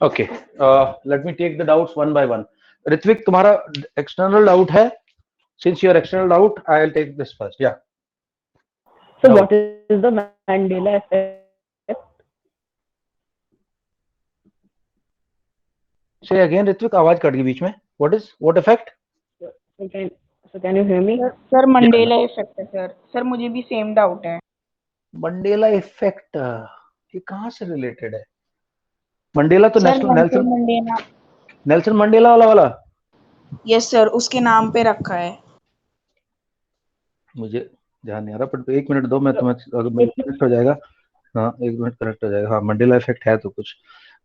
Okay, let me take the doubts one by one. Ritwik, तुम्हारा external doubt है? Since your external doubt, I'll take this first. Yeah. So Doubt. what is the Mandela effect? Say again, Ritvik. आवाज cut गई बीच में. What effect? So can, so can you hear me? Sir Yeah. Mandela effect है sir. Sir मुझे भी same doubt है. Mandela effect ये कहाँ से रिलेटेड है? मंडेला तो sir Nelson Mandela. Nelson Mandela वाला. यस सर, उसके नाम पे रखा है. मुझे ध्यान नहीं आ रहा, पर एक मिनट दो, मैं तुम्हें, अगर मुझे करेक्ट हो जाएगा. हाँ, एक मिनट करेक्ट हो जाएगा. हाँ, मंडेला इफेक्ट है तो कुछ.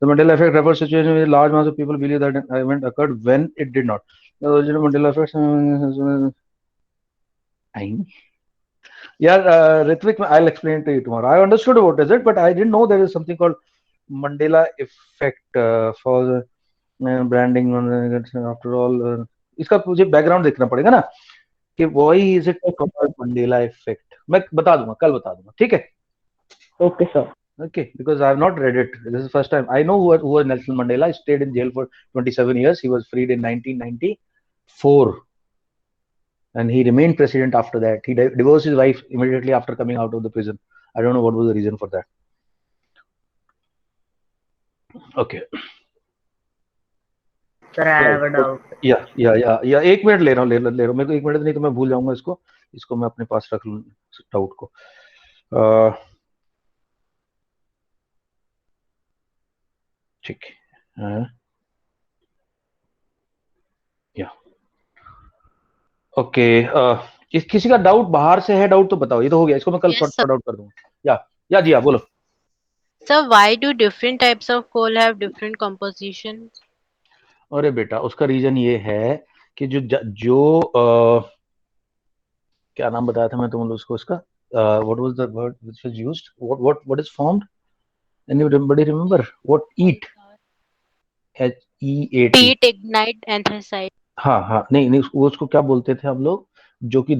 The Mandela effect refers to situation where large mass of people believe that an event occurred when it did not. The original Mandela effect. Yeah, Ritvik, I'll explain it to you tomorrow. I understood what is it, but I didn't know there is something called Mandela effect for the branding. After all, इसका मुझे background देखना पड़ेगा ना कि why is it called Mandela effect. मैं बता दूंगा, कल बता दूंगा, ठीक है? Okay, sir. Okay, because I have not read it. This is the first time. I know who was Nelson Mandela. He stayed in jail for 27 years. He was freed in 1994. And he remained president after that. He divorced his wife immediately after coming out of the prison. I don't know what was the reason for that. Okay. Sir, I have a doubt. या एक minute ले रहा हूँ, ले रहा हूँ. मेरे को एक मिनट नहीं तो मैं भूल जाऊंगा इसको मैं अपने पास रख लूँ डाउट को. ठीक है. या ओके. किसी का डाउट बाहर से है? डाउट तो बताओ. ये तो हो गया, इसको मैं कल शॉर्ट आउट कर दूंगा. या जी, बोलो. Sir, why do different types of coal have different composition? अरे बेटा, उसका रीजन ये है कि जो क्या नाम बताया था मैं तुम लोग उसको, उसका what was the word which was used? What is formed? Anybody remember? What EAT? HEAT. Peat, ignite, anthracite. हाँ, नहीं, उसको क्या बोलते थे हम लोग? जो कि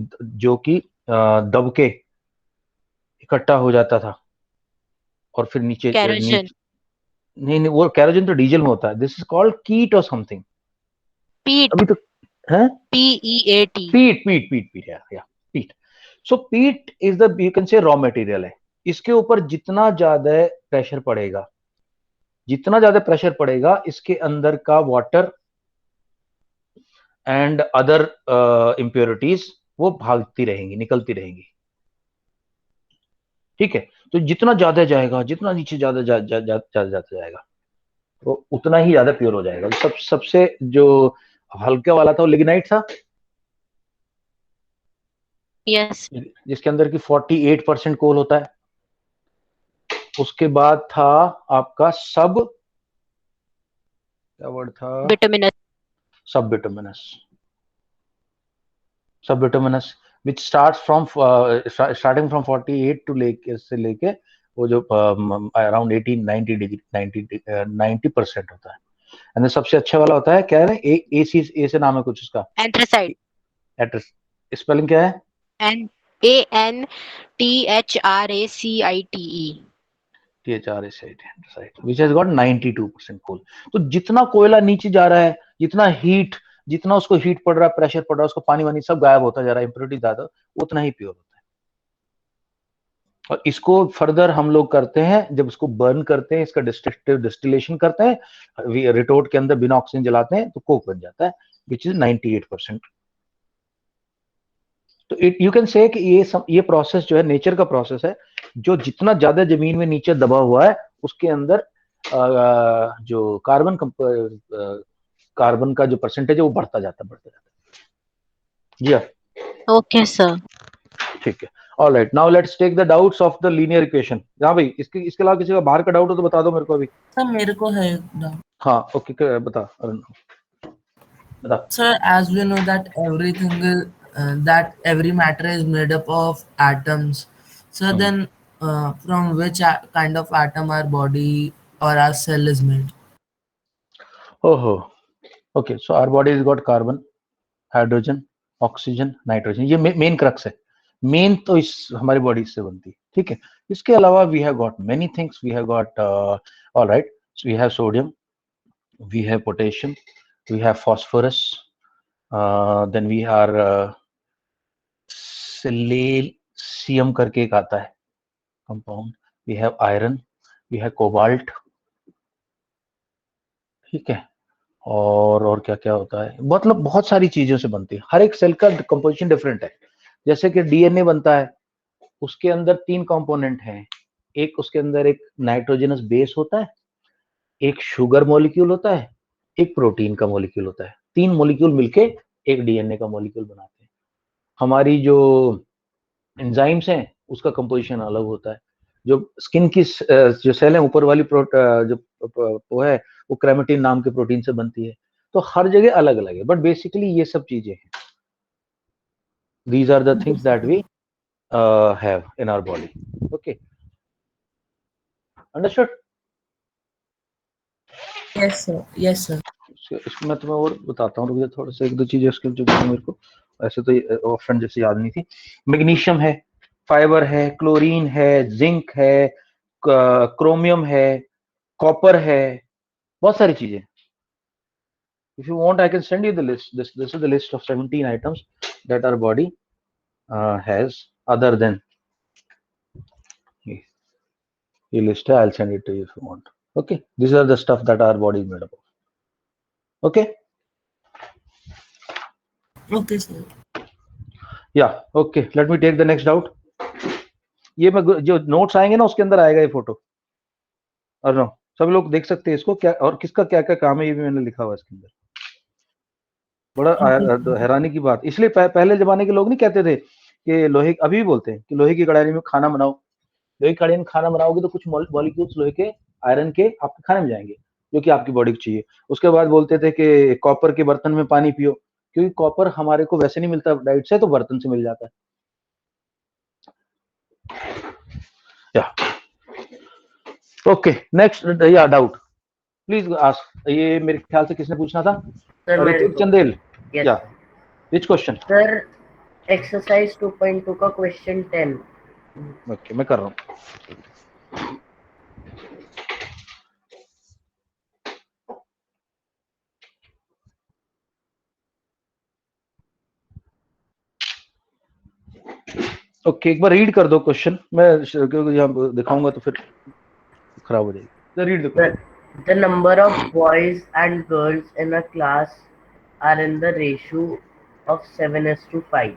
दब के इकट्ठा हो जाता था और फिर नीचे. Kerosene. नहीं, वो केरोसिन तो डीजल में होता है. दिस इज कॉल्ड कीट और समथिंग. Peat. अभी तो है PEAT. पीट. या पीट. सो पीट is the, you can say, raw material है. इसके ऊपर जितना ज्यादा प्रेशर पड़ेगा, इसके अंदर का वाटर एंड अदर इम्प्योरिटीज वो भागती रहेंगी, निकलती रहेंगी. ठीक है? तो जितना ज्यादा जाएगा, जितना नीचे ज्यादा जाता जाएगा, तो उतना ही ज्यादा प्योर हो जाएगा. सबसे जो हल्का वाला था वो लिग्नाइट था. Yes. जिसके अंदर की 48% कोल होता है. उसके बाद था आपका क्या वर्ड था? Bituminous. Subbituminous, which starting from 48 to से लेके वो जो अराउंड 90% होता है. एंड सबसे अच्छा वाला होता है, क्या है? ए से नाम है कुछ उसका. Anthracite. स्पेलिंग क्या है? ANTHRACITE. which has got 92% coal. तो जितना कोयला नीचे जा रहा है, जितना उसको हीट पड़ रहा है, प्रेशर पड़ रहा है, उसको पानी वानी सब गायब होता जा रहा है, इम्प्योरिटी ज्यादा, उतना ही प्योर होता है. और इसको फर्दर हम लोग करते हैं, जब इसको बर्न करते हैं, इसका डिस्टिलेशन करते हैं, रिटोर्ट के अंदर बिना ऑक्सीजन जलाते हैं, तो कोक बन जाता है, विच इज 98%. तो यू कैन से कि ये प्रोसेस जो है, नेचर का प्रोसेस है, जो जितना ज्यादा जमीन में नीचे दबा हुआ है, उसके अंदर जो कार्बन का जो परसेंटेज है वो बढ़ता जाता है. जी. Okay, sir. ठीक है. All right, now let's take the doubts of the linear equation. हाँ भाई, इसके अलावा किसी का बाहर का डाउट हो तो बता दो मेरे को अभी. सर मेरे को है डाउट. हाँ, ओके, बता अरुण, बता. Sir, as we know that everything is that every matter is made up of atoms. So then, from which kind of atom our body or our cell is made? Oh, okay. So our body has got carbon, hydrogen, oxygen, nitrogen. ये main crux है. Main तो हमारी body से बनती है. ठीक है? इसके अलावा we have got many things. We have got all right, we have sodium, we have potassium, we have phosphorus, then we are silicium करके एक आता है compound, we have iron, we have cobalt, ठीक है। और क्या क्या होता है, मतलब बहुत सारी चीजों से बनती है। हर एक सेल का कंपोजिशन डिफरेंट है। जैसे कि डीएनए बनता है, उसके अंदर 3 कंपोनेंट हैं। एक उसके अंदर एक नाइट्रोजनस बेस होता है, एक शुगर मॉलिक्यूल होता है, एक प्रोटीन का मॉलिक्यूल होता है। 3 मॉलिक्यूल मिलके एक डीएनए का मॉलिक्यूल बनाते हैं। हमारी जो एंजाइम्स हैं उसका कंपोजिशन अलग होता है। जो स्किन की जो सेल है ऊपर वाली जो वो है वो क्रेमेटिन नाम के प्रोटीन से बनती है। तो हर जगह अलग अलग है, बट बेसिकली ये सब चीजें हैं। These are the things that we have in our body. Okay, understood? Yes, sir. Yes, sir. इसको मैं तुम्हें और बताता हूँ, रुक थोड़ा सा, एक दो चीजें उसके जो मेरे को ऐसे तो ऑप्शन जैसे याद नहीं थी। मैग्नीशियम है, फाइबर है, क्लोरीन है, जिंक है, क्रोमियम है, कॉपर है, बहुत सारी चीजें। If you want, I can send you the list. This is the list of 17 items that our body has, other than ये list है। I'll send it to you if you want. Okay, these are the stuff that our body is made up of. Okay. Okay, sir. Yeah. Okay. Let me take the next doubt. ये मैं जो notes आएंगे ना उसके अंदर आएगा ये photo, और नो सब लोग देख सकते हैं इसको, क्या और किसका क्या क्या काम है ये भी मैंने लिखा हुआ इसके अंदर। बड़ा हैरानी की बात, इसलिए पहले जमाने के लोग नहीं कहते थे कि लोहे, अभी भी बोलते हैं कि लोहे की कढ़ाई में खाना बनाओ। लोहे की कढ़ाई में खाना बनाओगे तो कुछ मॉलिक्यूल्स लोहे के, आयरन के आपके खाने में जाएंगे, जो कि आपकी बॉडी को चाहिए। उसके बाद बोलते थे कि कॉपर के बर्तन में पानी पियो, क्योंकि कॉपर हमारे को वैसे नहीं मिलता डाइट से, तो बर्तन से मिल जाता है। ओके, नेक्स्ट या डाउट प्लीज आस्क। ये मेरे ख्याल से किसने पूछना था? ऋतिक चंदेल। या विच क्वेश्चन? सर एक्सरसाइज 2.2 का क्वेश्चन 10। ओके, मैं कर रहा हूँ। ओके, एक बार रीड कर दो क्वेश्चन, मैं क्योंकि यहाँ दिखाऊंगा तो फिर खराब हो जाएगी। रीड दो। The number of boys and girls in a class are in the ratio of 7:5.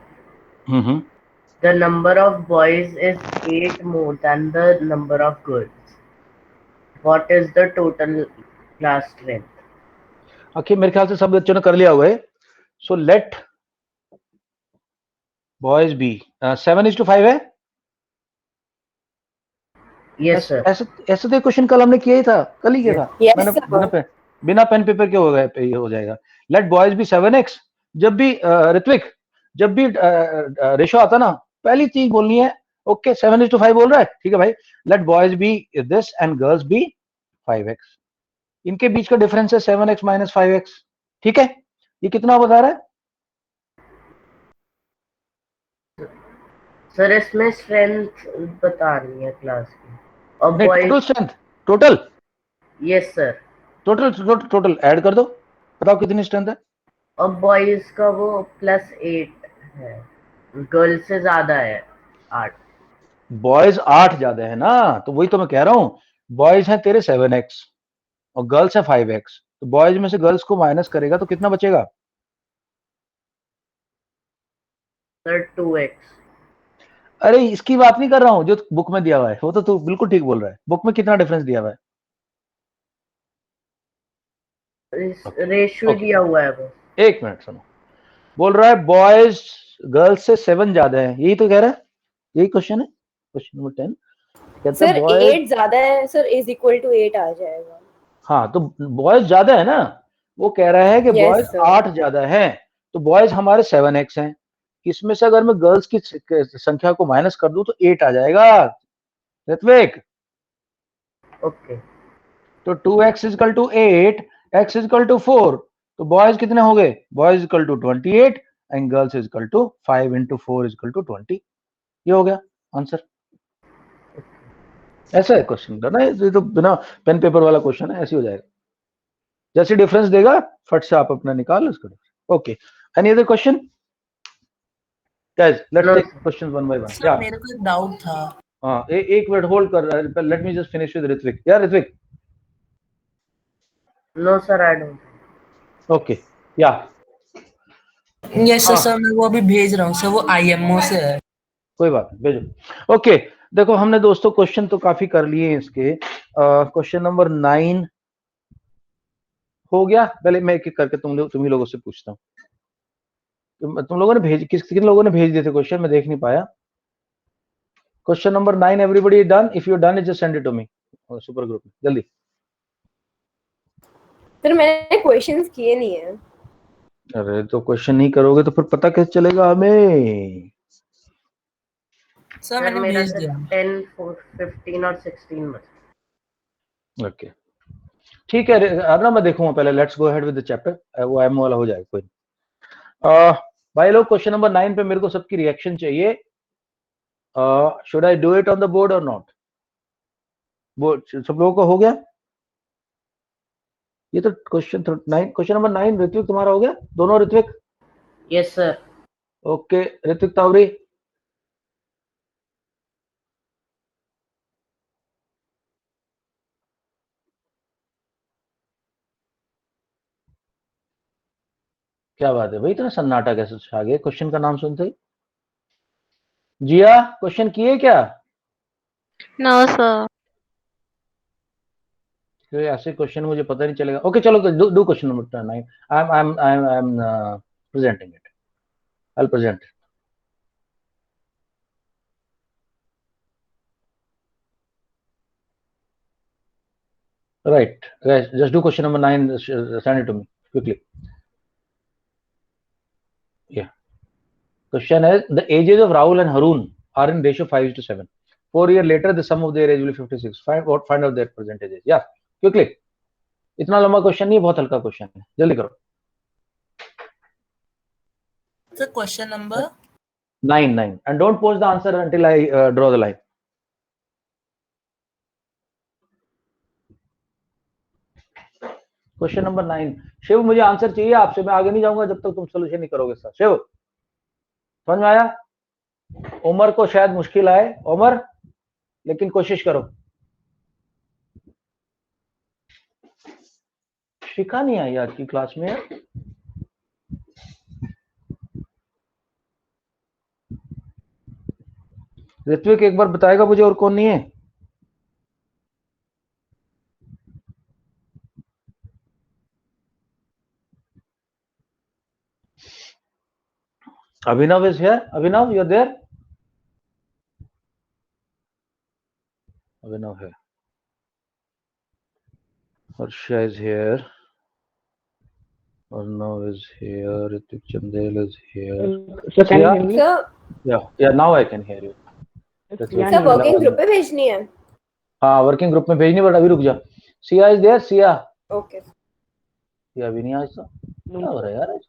The number of boys is 8 more than the number of girls. What is the total class strength? Okay, मेरे ख्याल से सब बच्चों ने कर लिया हुआ है। सो लेट बॉयज बी 7:5 है। Yes sir. ऐसे तो क्वेश्चन कल हमने किया ही था, कल ही किया था। Yes, मैंने sir. बिना पेन पेपर के हो जाएगा। Let boys be 7x। जब भी ऋत्विक, जब भी रेशो आता ना, पहली चीज बोलनी है ओके 7:5 बोल रहा है, ठीक है भाई। Let boys be this and girls be 5x। इनके बीच का डिफरेंस है 7x - 5x, ठीक है। ये कितना बता रहा है सर इसमें स्ट्रेंथ बता रही है क्लास की। और total strength, total. Yes sir. Total add कर दो, बताओ कितनी स्ट्रेंथ है। और बॉयज का वो +8 है, गर्ल्स से ज्यादा है 8। बॉयज 8 ज्यादा है ना, तो वही तो मैं कह रहा हूँ। बॉयज हैं तेरे 7x और गर्ल्स है 5x, तो बॉयज में से गर्ल्स को माइनस करेगा तो कितना बचेगा? Sir 2x। अरे इसकी बात नहीं कर रहा हूँ जो बुक में दिया हुआ है, वो तो तू बिल्कुल ठीक बोल रहा है। बुक में कितना डिफरेंस दिया हुआ है? रेशियो दिया हुआ है वो। एक मिनट सुनो, बोल रहा है बॉयज गर्ल्स से 7 ज्यादा है, यही तो कह रहा है। यही क्वेश्चन है, क्वेश्चन नंबर 10 कहता सर है बॉयज। 8 ज्यादा है सर, इज इक्वल टू 8 आ जाएगा। हाँ, तो बॉयज ज्यादा है ना, वो कह रहा है कि Yes, बॉयज sir. 8 ज्यादा है, तो बॉयज हमारे 7x हैं। इसमें से अगर मैं गर्ल्स की संख्या को माइनस कर दूं तो 8 आ जाएगा ऋत्विक। ओके। तो 2x = 8, x = 4, तो बॉयज कितने हो गए? Boys = 28 and girls = 5 × 4 = 20। ये हो गया आंसर। ऐसा है क्वेश्चन करना, ये तो बिना पेन पेपर वाला क्वेश्चन है, ऐसे हो जाएगा। जैसे डिफरेंस देगा फट से आप अपना निकाल उसको। Okay, any other question guys? Let's take questions one by one. Sir मेरे को एक डाउट था। हाँ, एक मिनट होल्ड कर, let me just finish with Ritvik. Yeah Ritvik? No sir, I don't. Okay, yeah yes sir, मैं वो अभी भेज रहा हूँ सर, वो IMO से है। कोई बात नहीं, भेजो। ओके, देखो हमने दोस्तों क्वेश्चन तो काफी कर लिए हैं इसके। क्वेश्चन नंबर 9 हो गया। पहले मैं एक एक करके तुम ही लोगों से पूछता हूँ। तुम लोगों ने किन लोगों ने भेज दिए थे क्वेश्चन? मैं देख नहीं पाया। Question number 9 everybody done? If you done, just send it to me super group में जल्दी। सर मैंने क्वेश्चंस किए नहीं है। अरे तो क्वेश्चन नहीं करोगे तो फिर पता कैसे चलेगा हमें? सर मैंने मेरा भेज दिया। 10, 15 और 16 बचा। ओके, ठीक है। अब ना मैं देखूंगा पहले। Let's go ahead with the chapter. वो एमओ वाला हो जाएगा कोई। भाई लोग, क्वेश्चन नंबर 9 पे मेरे को सबकी रिएक्शन चाहिए। Should I do it on the board और नॉट? बोर्ड सब लोगों को हो गया? ये तो क्वेश्चन 9, क्वेश्चन नंबर 9 ऋत्विक तुम्हारा हो गया? दोनों Ritvik? Yes sir. Okay, Ritvik Tawari? क्या बात है भाई, इतना सन्नाटा कैसे छा गया क्वेश्चन का नाम सुनते ही? जिया, क्वेश्चन किए क्या? No, sir. क्यों ऐसे क्वेश्चन मुझे पता नहीं चलेगा। ओके चलो, do question number 9। I am presenting it. I will present it. Right, guys, just do question number 9. Send it to me quickly. Yeah. Question is, the ages of Rahul and Harun are in ratio 5:7. 4 years later, the sum of their age will be 56. Find out their percentages. Yeah, quickly. इतना लंबा question नहीं, बहुत हल्का question है, जल्दी करो। Sir question number 9 and don't post the answer until I draw the line. Question number 9। Shiv, मुझे answer चाहिए आपसे। मैं आगे नहीं जाऊंगा जब तक तुम सोल्यूशन नहीं करोगे सर। शिव, समझ में आया? उमर को शायद मुश्किल आए, उमर, लेकिन कोशिश करो। शिखा नहीं आई आज की क्लास में। ऋत्विक एक बार बताएगा मुझे और कौन नहीं है? Abhinav is here. Abhinav, you're there? Abhinav here. Harsha is here. Arnav is here. Ritik Chandel is here. So can you hear me? Sir Yeah, now I can hear you. Sir working group पे भेजनी है। हाँ, working group में भेजनी, but अभी रुक जा। Siya is there? Siya? Okay. Siya भी नहीं आज तो। क्या हो रहा है यार आज?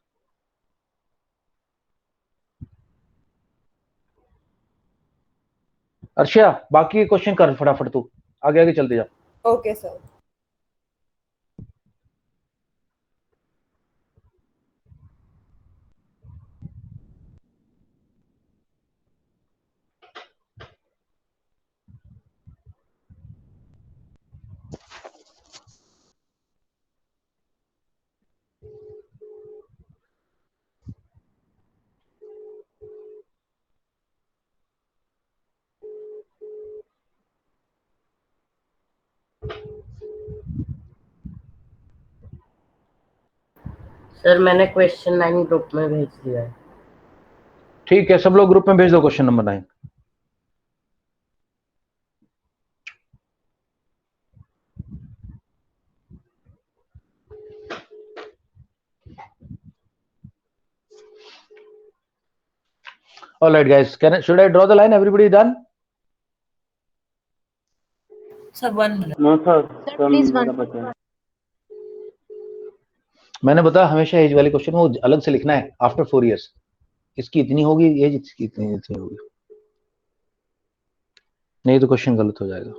अर्षा, बाकी क्वेश्चन कर फटाफट, तू आगे आगे चलते जा। Okay sir. सर मैंने क्वेश्चन 9 ग्रुप में भेज दिया है। ठीक है, सब लोग ग्रुप में भेज दो question number 9। All right, guys. Should I draw the line? Everybody done? Sir 1 minute. No sir. Sir, please one. मैंने बताया हमेशा एज वाले क्वेश्चन को अलग से लिखना है। आफ्टर 4 इयर्स इसकी इतनी होगी एज, इसकी इतनी होगी, नहीं तो क्वेश्चन गलत हो जाएगा।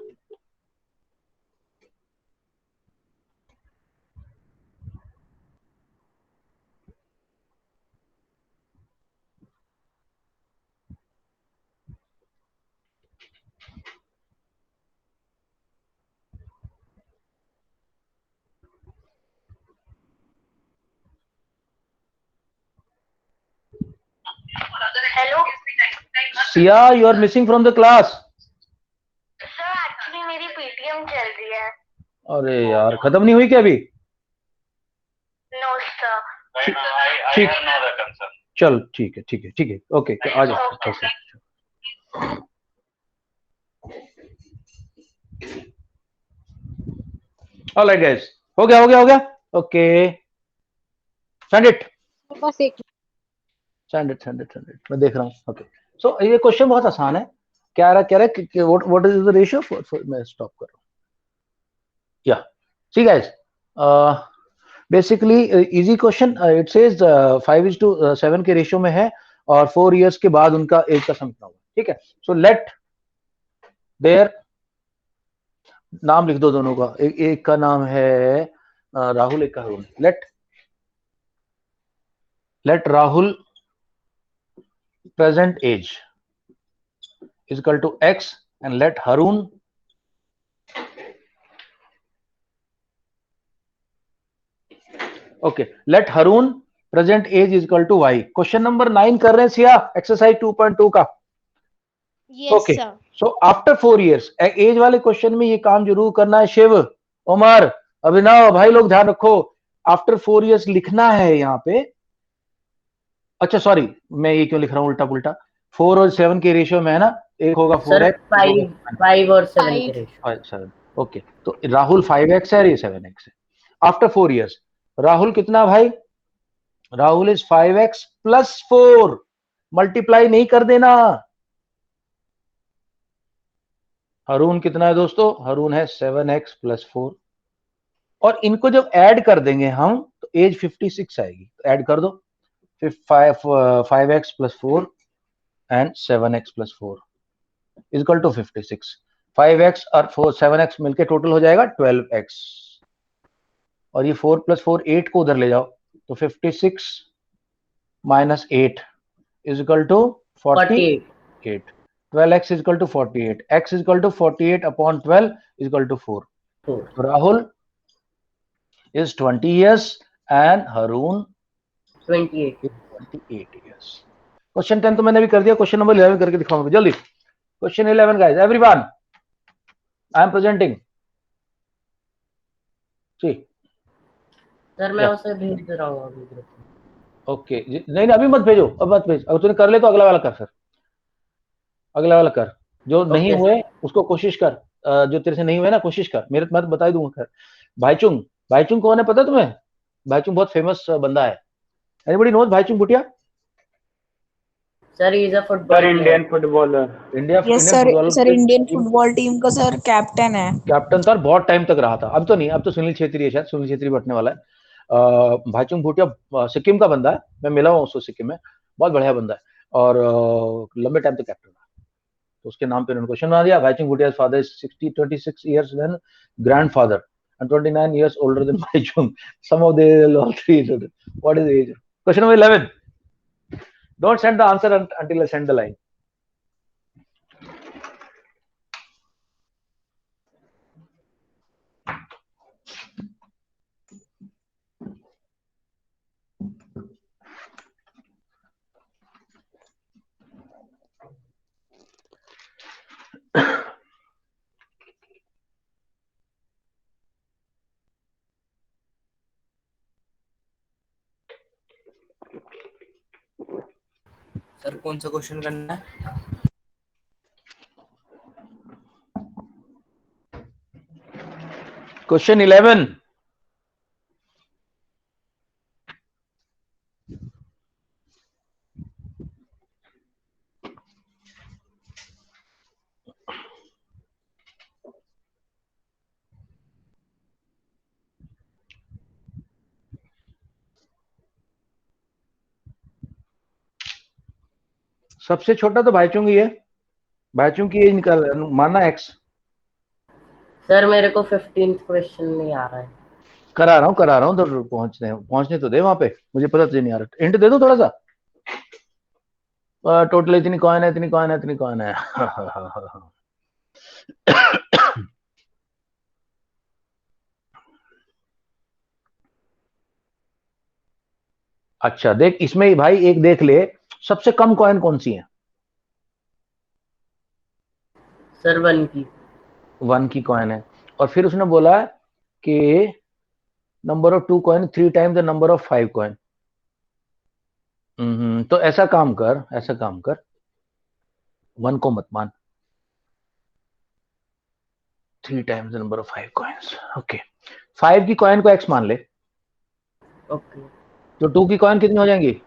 Siya, you are missing from the class. Sir actually मेरी पीटीएम चल रही है। अरे यार, खत्म नहीं हुई क्या अभी? No sir. ठीक, चल ठीक है ठीक है ठीक है, ओके आ जाओ। ओके ऑलराइट गाइस, हो गया हो गया हो गया, ओके सेंड इट बस एक send it send it send it, मैं देख रहा हूँ। ओके सो ये क्वेश्चन बहुत आसान है। क्या रहा है व्हाट इज द रेशियो, मैं स्टॉप कर रहा हूँ। या see guys, basically easy question. It says 5:7 के रेशियो में है और 4 इयर्स के बाद उनका एज का सम हुआ। ठीक है, सो लेट देयर, नाम लिख दो दोनों का। एक का नाम है राहुल, एक का Harun. Let Rahul present age is equal to x and let Harun present age is equal to y। Question number 9 कर रहे हैं सिया, एक्सरसाइज 2.2 का। Okay so after 4 years, age वाले क्वेश्चन में ये काम जरूर करना है। शिव, उमर, अभिनव, भाई लोग ध्यान रखो, आफ्टर 4 इयर्स लिखना है यहाँ पे। अच्छा सॉरी, मैं ये क्यों लिख रहा हूँ उल्टा पुल्टा, 4 और 7 के रेशियो में है ना, एक होगा 4x, 5 और 7 के रेशियो। 7। ओके, तो राहुल 5x है और ये 7x है। आफ्टर 4 इयर्स राहुल कितना भाई? Rahul is 5x plus 4, multiply नहीं कर देना। हरून कितना है दोस्तों? हरून है 7x प्लस 4, और इनको जब ऐड कर देंगे हम तो एज 56 आएगी। तो ऐड कर दो, 5x plus 4 and 7x plus 4 is equal to 56। 5x और 7x मिलके टोटल हो जाएगा 12x, और ये 4 प्लस 4 8 को उधर ले जाओ, तो 56 minus 8 is equal to 48। 12x is equal to 48, x is equal to 48 upon 12 is equal to 4। तो Rahul is 20 years and Harun 28 years। Question 10 तो मैंने भी कर दिया, क्वेश्चन नंबर 11 करके दिखाऊंगा जल्दी। Question 11 guys, everyone I am presenting. जी सर मैं उसे भेज दे रहा हूँ अभी ग्रुप में। ओके, नहीं अभी मत भेजो, अब मत भेज। अगर तूने कर ले तो अगला वाला कर, फिर अगला वाला कर। जो नहीं हुए उसको कोशिश कर, जो तेरे से नहीं हुए ना कोशिश कर, मेरे मैं बता दूंगा। भाईचुंग, भाईचुंग कौन है पता तुम्हें? भाईचुंग बहुत फेमस बंदा है। Anybody knows Bhaichung Bhutia? Sir is a footballer, Indian footballer. Sir Indian football team का सर कैप्टन है। कैप्टन था, बहुत टाइम तक रहा था। अब तो नहीं, अब तो सुनील छेत्री है, शायद सुनील छेत्री बैठने वाला है। भाईचुंग भूटिया सिक्किम का बंदा है, मैं मिला हूँ उसको सिक्किम में, बहुत बढ़िया बंदा है और लंबे टाइम तक कैप्टन रहा। तो उसके नाम पे उन्होंने क्वेश्चन बना दिया। Bhaichung Bhutia father is 26 years then grandfather and 29 years older than Baichung. Some of the all three. What is the age? Question number 11. Don't send the answer until I send the line. Sir कौन सा question करना है? Question 11. सबसे छोटा तो भाईचुंग ही है। भाईचुंग की as निकाल माना x। सर मेरे को 15th क्वेश्चन नहीं आ रहा है। करा रहा हूँ तो पहुंचने तो दे वहां पे, मुझे पता तुझे नहीं आ रहा। हिंट दे दो थोड़ा सा। टोटल इतनी कॉइन है, इतनी कॉइन है, इतनी कॉइन है। अच्छा देख, इसमें भाई एक देख ले, सबसे कम कॉइन कौन सी है? सर 1 की 1 की कॉइन है, और फिर उसने बोला कि number of 2 coin 3 times the number of 5 coin. तो ऐसा काम कर 1 को मत मान, 3 times the number of 5 coins. Okay, 5 की कॉइन को x मान ले, ओके तो 2 की कॉइन कितनी हो जाएंगी?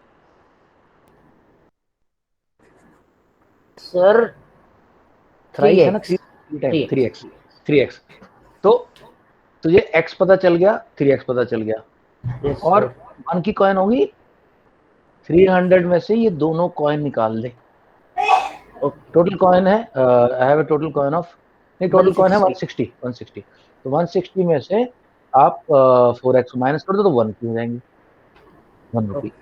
सर थ्राइस है ना, 3x 3x। तो तुझे x पता चल गया, 3x पता चल गया, यस और सर 1 की कॉइन होगी 300 में से ये दोनों कॉइन निकाल दे। टोटल कॉइन है, I have a total coin of, नहीं टोटल कॉइन है 160। तो 160 में से आप 4x माइनस कर दो तो 1 की हो जाएंगी, 1 रुपी।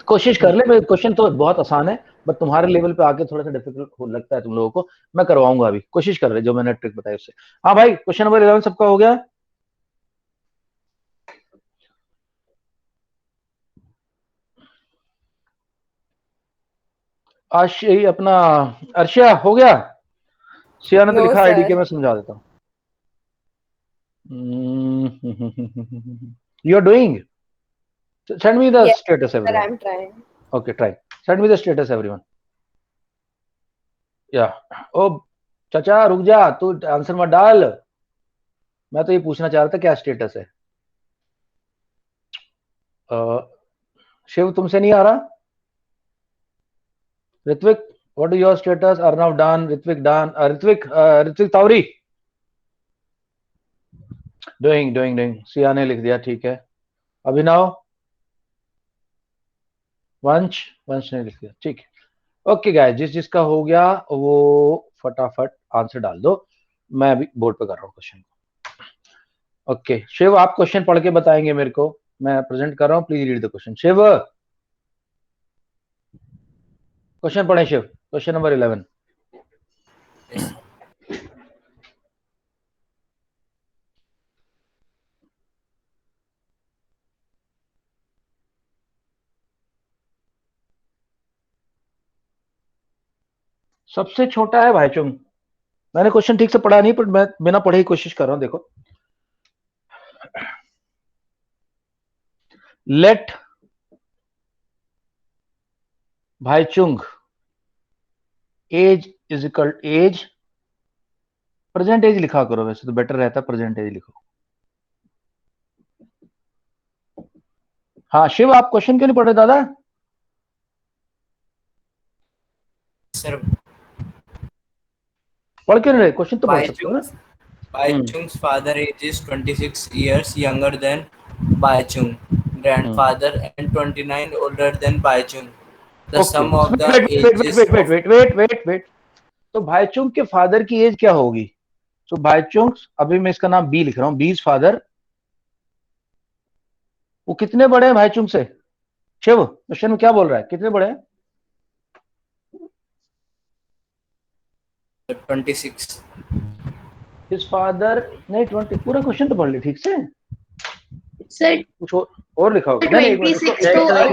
कोशिश कर ले, क्वेश्चन तो बहुत आसान है, बट तुम्हारे लेवल पे आके थोड़ा सा डिफिकल्ट हो लगता है तुम लोगों को। मैं करवाऊंगा अभी, कोशिश कर रहे जो मैंने ट्रिक बताई उससे। हाँ भाई, क्वेश्चन नंबर 11 सबका हो गया? अपना अर्शिया हो गया? सिया ने तो No, लिखा आईडी के, sir. मैं समझा देता हूँ। You are doing, send me the Yes, status sir, everyone. I'm trying. Okay, try, send me the status everyone. या ओ चाचा रुक जा, तू आंसर मत डाल, मैं तो ये पूछना चाह रहा था क्या स्टेटस है। शिव तुमसे नहीं आ रहा? Ritvik, what is your status? Arnav done, Ritvik done, Ritvik Tawari doing. Siya ने लिख दिया, ठीक है। अभिनव, वंश ने लिख दिया, ठीक है। ओके गाइस, जिसका हो गया वो फटाफट आंसर डाल दो, मैं अभी बोर्ड पे कर रहा हूँ क्वेश्चन को। ओके शिव, आप क्वेश्चन पढ़ के बताएंगे मेरे को, मैं प्रेजेंट कर रहा हूँ, please read the question. Shiv question पढ़े शिव, क्वेश्चन नंबर 11। सबसे छोटा है भाईचुंग। मैंने क्वेश्चन ठीक से पढ़ा नहीं, पर मैं बिना पढ़े ही कोशिश कर रहा हूं। देखो, let Bhaichung age is equal age, present age लिखा करो, वैसे तो बेटर रहता है प्रेजेंट एज लिखो। हाँ शिव, आप क्वेश्चन क्यों नहीं पढ़ रहे दादा? सर पढ़ क्यों नहीं रहे? क्वेश्चन तो पढ़ सकते हो ना। Baichung's father age is 26 years younger than Baichung, grandfather, and 29 older than Baichung. The sum of the ages wait. तो भाईचुंग के फादर की एज क्या होगी? तो भाईचुंग, अभी मैं इसका नाम बी लिख रहा हूं, बीज फादर, वो कितने बड़े हैं भाईचुंग से? शिव क्वेश्चन में क्या बोल रहा है, कितने बड़े हैं? 26. हिज फादर, नहीं 20, पूरा क्वेश्चन तो पढ़ ली ठीक से। सर कुछ और लिखा होगा। नहीं, एक मिनट, 26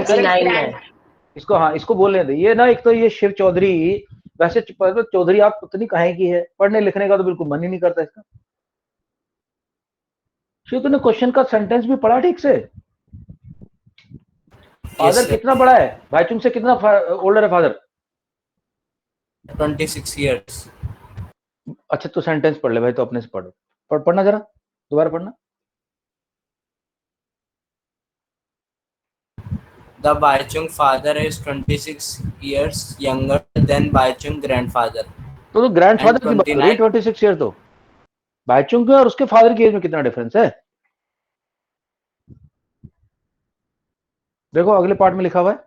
तो इसको हाँ, इसको बोलने दे। ये ना, एक तो ये शिव चौधरी, वैसे चौधरी आप पता नहीं कहाँ की है, पढ़ने लिखने का तो बिल्कुल मन ही नहीं करता इसका। शिव तूने क्वेश्चन का सेंटेंस भी पढ़ा ठीक से? Father sir. कितना बड़ा है भाईचुंग से, कितना ओल्डर है फादर? 26 years. अच्छा तो सेंटेंस पढ़ ले भाई, तो अपने से पढ़ना जरा, दोबारा पढ़ना। The Baichung father is 26 years younger than Baichung grandfather. तो ग्रैंडफादर की बात हो रही है, 29 26 ईयर। तो भाईचुंग के और उसके फादर की एज में कितना डिफरेंस है? देखो अगले पार्ट में लिखा हुआ है।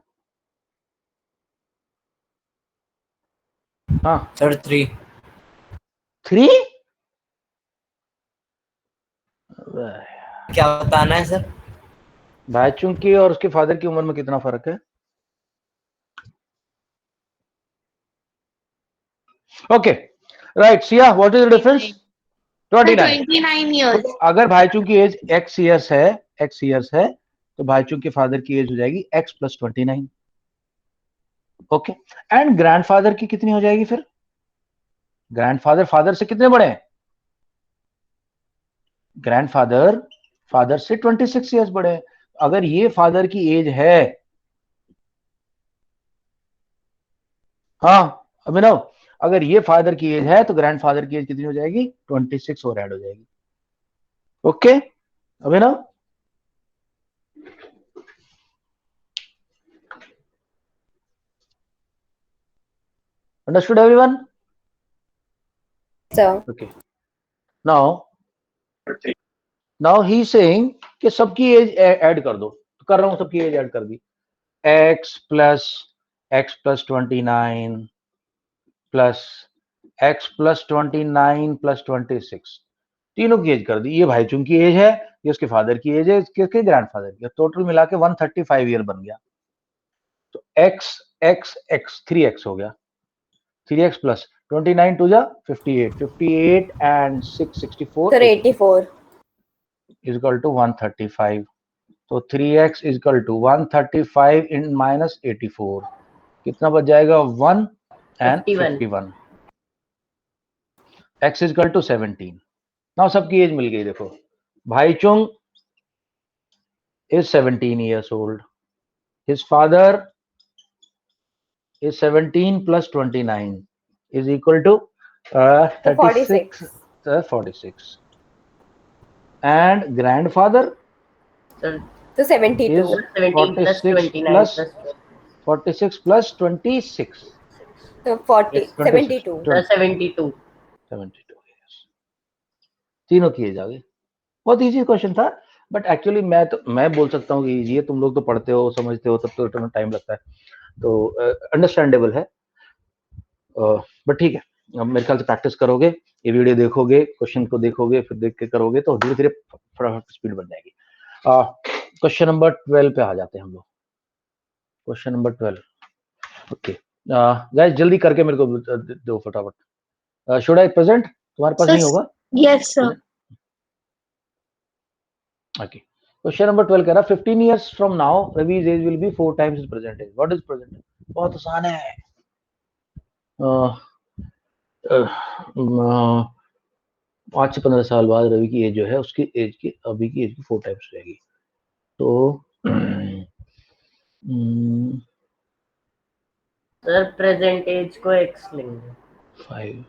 हाँ Sir 3. 3। क्या बताना है सर? भाईचुंग की और उसके फादर की उम्र में कितना फर्क है? Okay right, Siya what is the difference? 29 years. अगर भाईचुंग की एज x इयर्स है, तो भाईचुंग के फादर की एज हो जाएगी x plus 29। Okay, and grandfather की कितनी हो जाएगी फिर? ग्रैंडफादर फादर से कितने बड़े हैं? ग्रैंडफादर फादर से 26 ईयर्स बड़े हैं। अगर ये फादर की एज है, हाँ अभिनव, अगर ये फादर की एज है तो ग्रैंडफादर की एज कितनी हो जाएगी? 26 और ऐड हो जाएगी। Okay Abhinav, understood everyone? Sir okay, now he saying कि सबकी एज ऐड कर दो, तो कर रहा हूं, सबकी एज ऐड कर दी। x plus 29 plus x plus 29 plus 26, तीनों की एज कर दी। ये भाई चुंग की एज है, ये उसके फादर की एज है, इसके ग्रैंडफादर की। टोटल मिला के 135 ईयर बन गया। तो x x x 3x हो गया, 3x प्लस 29 टू जा 58 and 6 64 sir 84 is equal to 135। तो 3x is equal to 135 in minus 84, कितना बच जाएगा? 1 and 51। x is equal to 17। Now सबकी एज मिल गई। देखो भाई चुंग is 17 years old, his father is 17 plus 29 is equal to 36 46, and grandfather Sir, तो 72 is 17 plus 29 plus plus 46 plus 26, तो 40 Yes, 72 72. 72 years। तीनों की एज आ गई। बहुत इजी क्वेश्चन था, बट एक्चुअली मैं बोल सकता हूँ कि इजी है। तुम लोग तो पढ़ते हो, समझते हो, तब तो इतना टाइम लगता है, तो अंडरस्टैंडेबल है। बट ठीक है, अब मेरे ख्याल से प्रैक्टिस करोगे, ये वीडियो देखोगे, क्वेश्चन को देखोगे, फिर देख के करोगे तो धीरे धीरे फटाफट स्पीड बन जाएगी। क्वेश्चन नंबर 12 पे आ जाते हैं हम लोग। Question number 12। ओके गाइस, जल्दी करके मेरे को दो फटाफट। Should I present? तुम्हारे पास नहीं होगा? Yes sir. Okay, question number 12 कह रहा 15 years from now Ravi's age will be 4 times his present age. What is present age? बहुत आसान है। 5 से 15 साल बाद रवि की एज जो है, उसकी एज की अभी की एज की 4 टाइम्स हो जाएगी। तो सर प्रेजेंट एज को x लेंगे। 5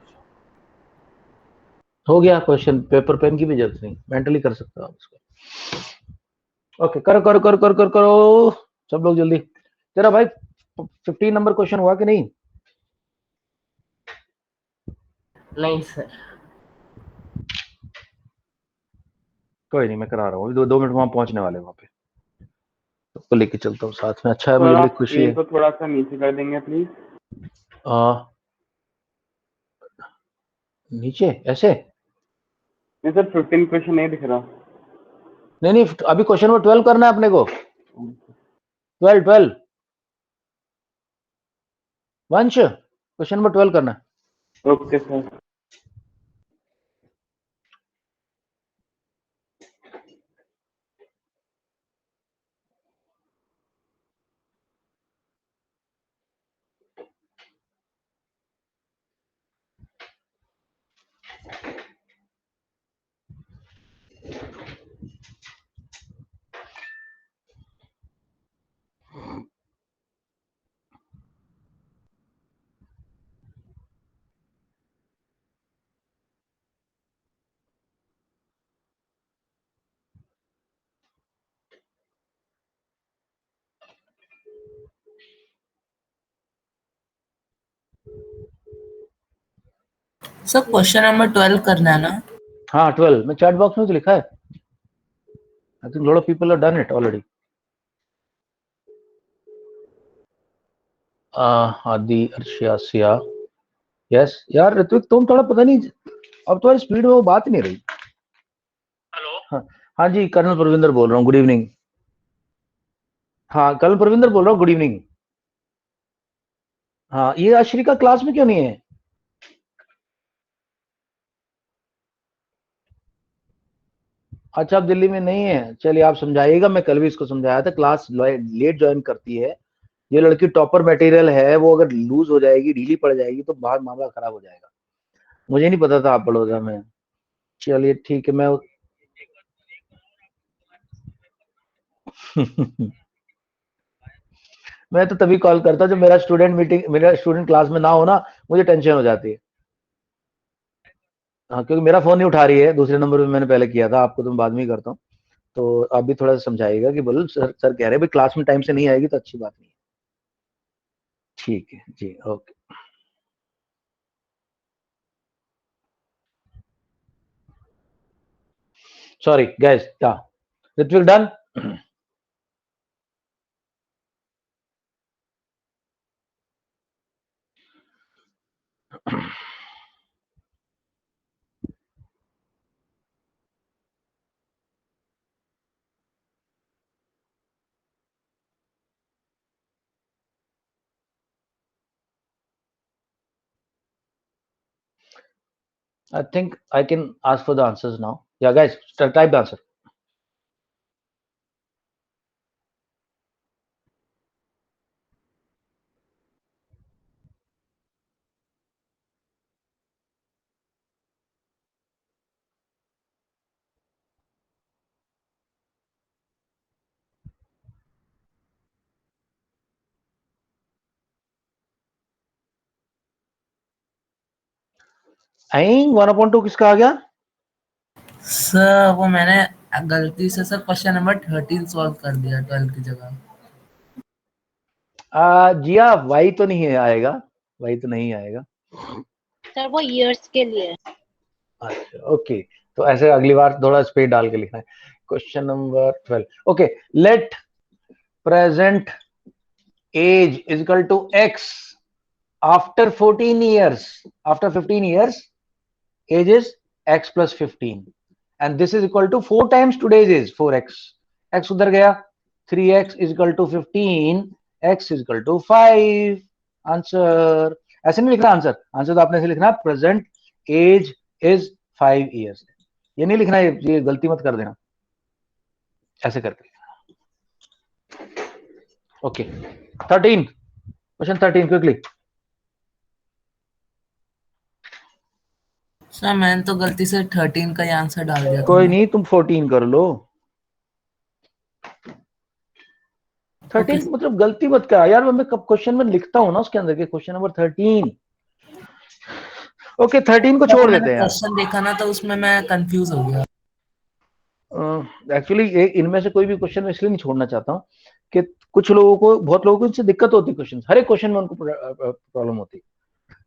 हो गया। क्वेश्चन पेपर पेन की भी जरूरत नहीं, मेंटली कर सकते हो आप इसको। ओके, करो करो करो करो करो करो सब लोग जल्दी। तेरा भाई 15 नंबर क्वेश्चन हुआ कि नहीं? नहीं सर। कोई नहीं, मैं करा रहा हूँ। 2 मिनट वहां पहुंचने वाले, वहां पे सबको लेके चलता हूँ साथ में। अच्छा है, मुझे भी खुशी है। तो थोड़ा सा नीचे कर देंगे प्लीज। नीचे ऐसे नहीं सर, 15 क्वेश्चन नहीं दिख रहा। नहीं, अभी क्वेश्चन नंबर 12 करना है अपने को। 12 वंश, क्वेश्चन नंबर 12 करना है। Okay sir. Sir question number 12 करना है ना? हाँ 12 में चैट बॉक्स में तो लिखा है। I think lot of people have done it already. आदि अर्शिया यस यार। ऋत्विक तुम थोड़ा, पता नहीं अब तुम्हारी स्पीड में वो बात नहीं रही। हेलो हाँ जी, कर्नल परविंदर बोल रहा हूँ, गुड इवनिंग। हाँ कर्नल परविंदर बोल रहा हूँ, गुड इवनिंग। हाँ, ये अश्रिका क्लास में क्यों नहीं है? अच्छा, आप दिल्ली में नहीं है, चलिए आप समझाइएगा। मैं कल भी इसको समझाया था, क्लास लेट ज्वाइन करती है। ये लड़की टॉपर मटेरियल है, वो अगर लूज हो जाएगी, ढीली पड़ जाएगी तो बाहर मामला खराब हो जाएगा। मुझे नहीं पता था आप बड़ौदा में। चलिए ठीक है, मैं मैं तो तभी कॉल करता जब मेरा स्टूडेंट क्लास में ना हो ना, मुझे टेंशन हो जाती है। हाँ, क्योंकि मेरा फोन नहीं उठा रही है, दूसरे नंबर पे मैंने पहले किया था, आपको तो मैं बाद में ही करता हूँ। तो आप भी थोड़ा सा समझाइएगा कि बोलो सर कह रहे हैं भाई क्लास में टाइम से नहीं आएगी तो अच्छी बात नहीं है। ठीक है जी, ओके। सॉरी गाइस, या Ritwik done? I think I can ask for the answers now. Yeah, guys, type the answer. आई 1/2 किसका आ गया? सर वो मैंने गलती से सर क्वेश्चन नंबर 13 सॉल्व कर दिया 12 की जगह। जिया, वाई तो नहीं है आएगा, वाई तो नहीं आएगा सर वो ईयर्स के लिए है। अच्छा ओके, तो ऐसे अगली बार थोड़ा स्पीड डाल के लिखना है। Question number 12, okay. Let present age is equal to x after 14 years, after 15 years age is x plus 15 and this is equal to 4 times today's age 4x, x उधर गया, 3x is equal to 15, x is equal to 5। Answer ऐसे नहीं लिखना, answer तो आपने ऐसे लिखना present age is 5 years, ये नहीं लिखना, ये गलती मत कर देना, ऐसे करके ओके। 13, question 13 quickly. सर मैंने तो गलती से 13 का ही आंसर डाल दिया था। कोई नहीं, तुम 14 कर लो। 13 मतलब गलती मत कर यार, मैं कब क्वेश्चन में लिखता हूँ ना उसके अंदर के क्वेश्चन नंबर 13। ओके 13 को छोड़ देते हैं यार। क्वेश्चन देखा ना तो उसमें मैं कंफ्यूज हो गया। एक्चुअली इनमें से कोई भी क्वेश्चन मैं इसलिए नहीं छोड़ना चाहता हूँ कि कुछ लोगों को, बहुत लोगों को इनसे दिक्कत होती है, क्वेश्चन हर एक क्वेश्चन में उनको प्रॉब्लम होती है।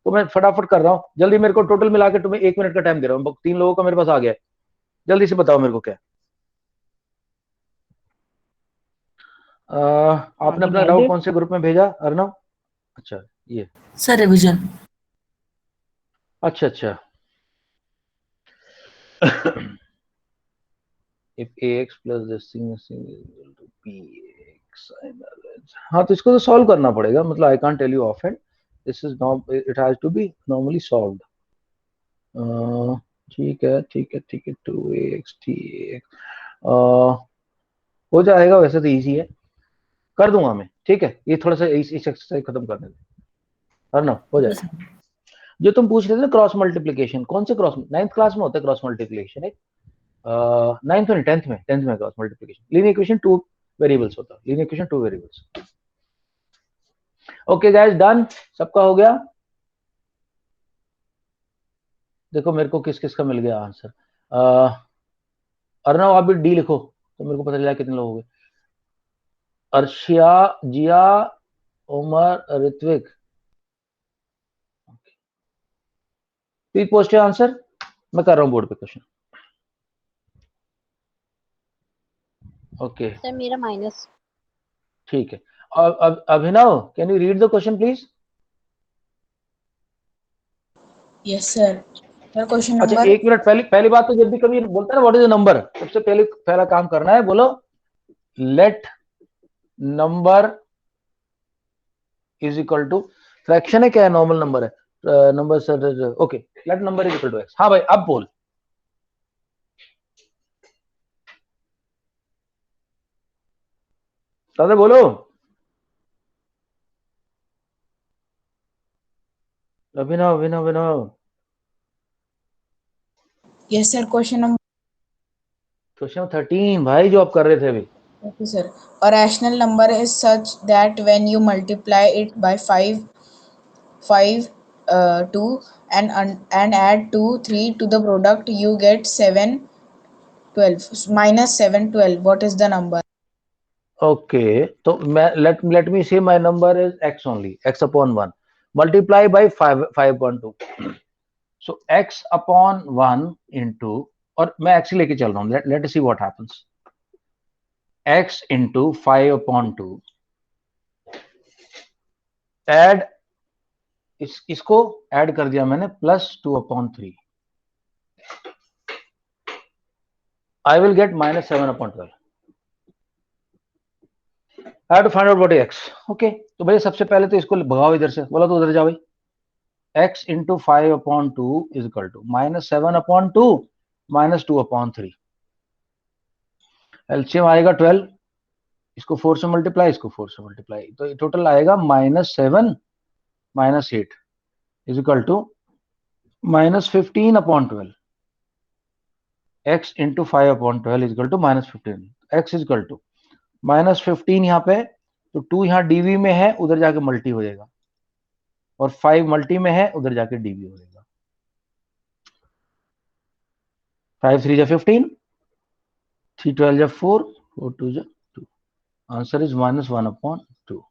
तो मैं फटाफट कर रहा हूँ जल्दी, मेरे को टोटल मिला के तुम्हें 1 मिनट का टाइम दे रहा हूँ, 3 लोगों का मेरे पास आ गया है, जल्दी से बताओ मेरे को क्या। आपने अपना डाउट कौन से ग्रुप में भेजा अर्नव? अच्छा ये सर रिवीजन। अच्छा if ax plus this thing is equal to bx, हाँ तो इसको तो सॉल्व करना पड़ेगा, मतलब I can't tell you off hand, this is not, it has to be normally solved. ठीक है 2ax 3ax हो जाएगा, वैसे तो इजी है, कर दूंगा मैं, ठीक है। ये थोड़ा सा इस एक्सरसाइज खत्म कर देते है ना, हो जाएगा। जो तुम पूछ रहे थे ना क्रॉस मल्टीप्लीकेशन, कौन से क्रॉस, 9th क्लास में होता है क्रॉस मल्टीप्लीकेशन, एक 9th में 10th में cross multiplication, linear equation 2 variables होता है, linear equation 2 variables. Okay guys done, सबका हो गया? देखो मेरे को किस किस का मिल गया आंसर। अर्नव आप भी डी लिखो तो मेरे को पता चला कितने लोग हो गए। Arshia, Jiya, Umar, Ritvik, please post your answer, मैं कर रहा हूँ बोर्ड पे क्वेश्चन। ओके सर मेरा माइनस। ठीक है, अब Abhinav can you read the question please? Yes sir. Question अच्छा नंबर, 1 मिनट, पहली बात तो जब भी कभी बोलता है ना व्हाट इज द नंबर, सबसे पहला काम करना है, बोलो let number is equal to, fraction है क्या है, नॉर्मल नंबर है, number sir, okay let number is equal to x. हाँ भाई अब बोल, दादा बोलो। Abhinav Abhinav Abhinav Yes, sir. Question question 13 भाई, जो आप कर रहे थे अभी. okay, sir. A rational number is such that when you multiply it by 5, 2 and add 2, 3 to the product, you get 7, 12. Minus 7, 12. What is the number? Okay, तो मैं let me say my number is x only, x upon 1 multiply by 5.2. So x upon 1 into, और मैं x ही लेके चल रहा हूँ. Let us see what happens. x into 5 upon 2 add, इसको add कर दिया मैंने, plus 2 upon 3. I will get minus 7 upon 12. I have to find out what is x. Okay, तो भाई सबसे पहले तो इसको भगाओ इधर से, बोला तो उधर जाओ भाई. x into 5 upon 2 is equal to minus 7 upon 2 minus 2 upon 3. LCM आएगा 12, इसको 4 से मल्टीप्लाई, इसको 4 से मल्टीप्लाई, तो टोटल आएगा minus 7 minus 8 is equal to minus 15 upon 12. x into 5 upon 12 is equal to minus 15. x is equal to minus 15 यहाँ पे, तो 2 यहाँ dv में है, उधर जाके मल्टी हो जाएगा, और 5 मल्टी में है, उधर जाके dv हो जाएगा. 5 3 जा 15, 3 12 जा 4, 4 2 जा 2. Answer is minus 1 upon 2.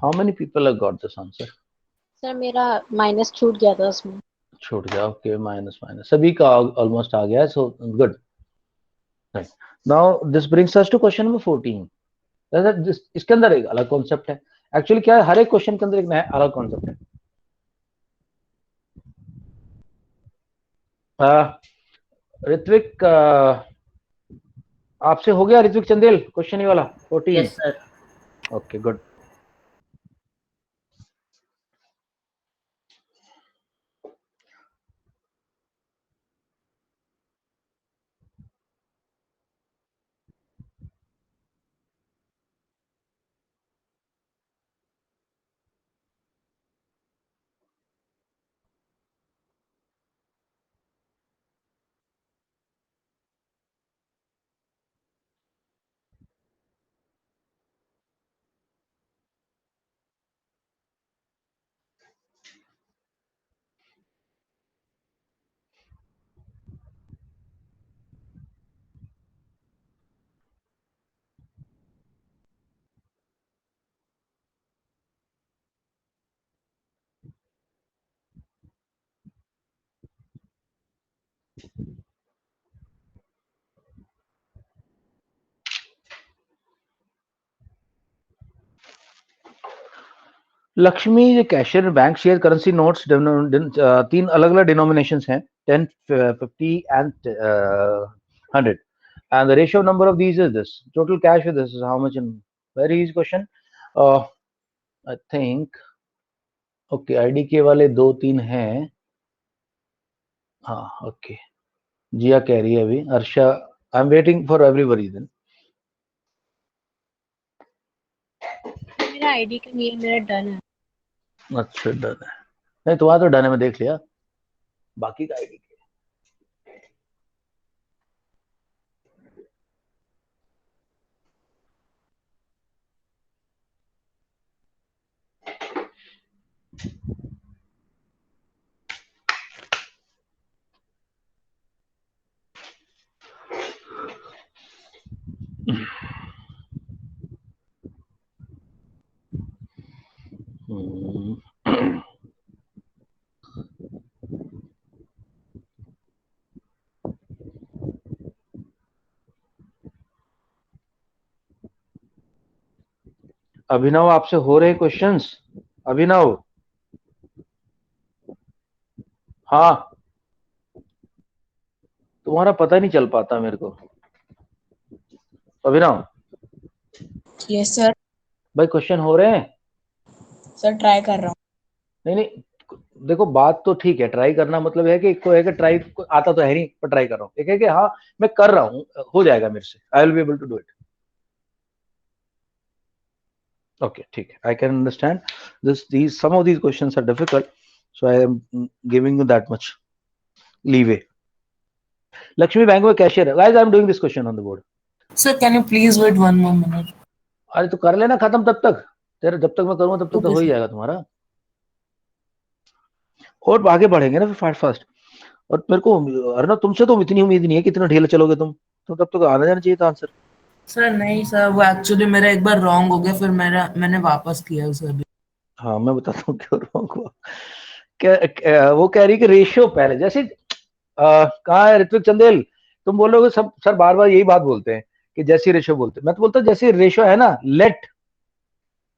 How many people have got this answer? Sir मेरा माइनस छूट गया था उसमें. छूट गया. ओके, माइनस सभी का ऑलमोस्ट आ गया है, so good. Now this brings us to question number 14. इसके अंदर एक अलग कॉन्सेप्ट है. एक्चुअली क्या है, हर एक क्वेश्चन के अंदर एक नया अलग कॉन्सेप्ट है. ऋत्विक, आपसे हो गया ऋत्विक चंदेल क्वेश्चन ये वाला 14? Yes sir. Okay, good. Lakshmi जो cashier bank share currency notes 3 अलग अलग डिनोमिनेशंस हैं, 10, 50 and 100, and the ratio number of these is this. Total cash with this is how much? In very easy question. I think okay, IDK वाले 2-3 हैं. हाँ, okay. जिया कह रही है अभी, Arsha, I am waiting for everybody. Then मेरा ID का नहीं है, मेरा डन है. अच्छा, डन है. नहीं, तुम्हारा तो डन है, मैं देख लिया. बाकी का आईडी अभिनव, आपसे हो रहे क्वेश्चंस? अभिनव, हाँ, तुम्हारा पता नहीं चल पाता मेरे को. अभिनव. Yes sir. भाई क्वेश्चन हो रहे हैं? सर ट्राई कर रहा हूँ. नहीं, देखो बात तो ठीक है, ट्राई करना मतलब है कि एक तो है कि ट्राई आता तो है नहीं, पर ट्राई कर रहा हूँ. एक है कि हाँ मैं कर रहा हूँ, हो जाएगा मेरे से, I will be able to do it. Okay, ठीक है. I can understand this. Some of these questions are difficult, so I am giving you that much leeway. Lakshmi bank में cashier है. Guys, I am doing this question on the board. Sir, can you please wait 1 more minute? अरे तो कर लेना खत्म तब तक. तेरे जब तक मैं करूँगा तब तक तो Okay, हो ही sir. जाएगा तुम्हारा. और आगे बढ़ेंगे ना फिर फास्ट फास्ट. और मेरे को अर्णव तुमसे तो इतनी उम्मीद नहीं है कि इतना ढीला चलोगे तुम. तो तब तक आना जाना चाहिए था आंसर. सर नहीं सर, वो एक्चुअली मेरा एक बार रॉन्ग हो गया, फिर मैंने वापस किया उसे अभी. हाँ मैं बताता हूँ क्यों रॉन्ग हुआ. वो कह रही कि रेशियो पहले जैसे कहाँ है ऋत्विक चंदेल. तुम बोलोगे सब सर बार बार यही बात बोलते हैं कि जैसी रेशियो बोलते हैं. मैं तो बोलता हूँ जैसी रेशियो है ना,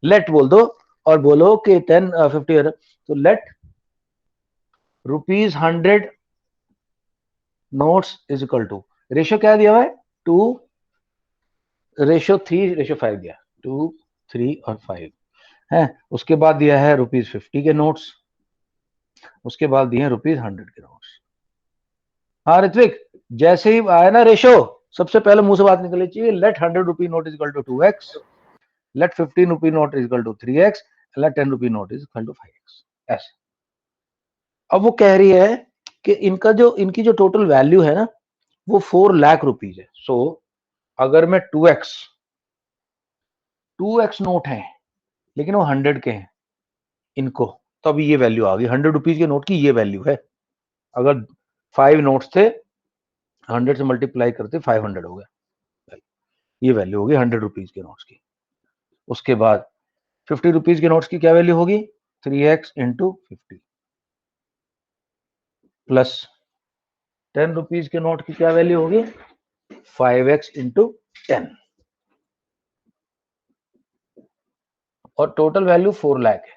लेट बोल दो और बोलो कि 10 50. तो let ₹100 notes is equal to ratio क्या दिया हुआ है 2 रेशियो 3 रेशियो 5 दिया 2 3 और 5 है. उसके बाद दिया है ₹50 के नोट्स. उसके बाद दिए हैं ₹100 के नोट्स. हाँ ऋत्विक जैसे ही आया ना रेशियो सबसे पहले मुंह से बात निकलनी चाहिए. Let ₹100 note is equal to 2x, let ₹15 note is equal to 3x, let ₹10 note is equal to 5x. ऐसे. अब वो कह रही है कि इनकी जो टोटल वैल्यू है ना वो 4 लाख रुपीज है. सो अगर मैं 2x नोट है लेकिन वो 100 के हैं इनको, तो अभी ये वैल्यू आ गई. ₹100 के नोट की ये वैल्यू है. अगर 5 नोट्स थे 100 से मल्टीप्लाई करते 500 हो गया. ये वैल्यू होगी ₹100 के नोट्स की. उसके बाद ₹50 के नोट्स की क्या वैल्यू होगी 3x इंटू 50 प्लस ₹10 के नोट की क्या वैल्यू होगी 5x इंटू 10 और टोटल वैल्यू 4 लाख है.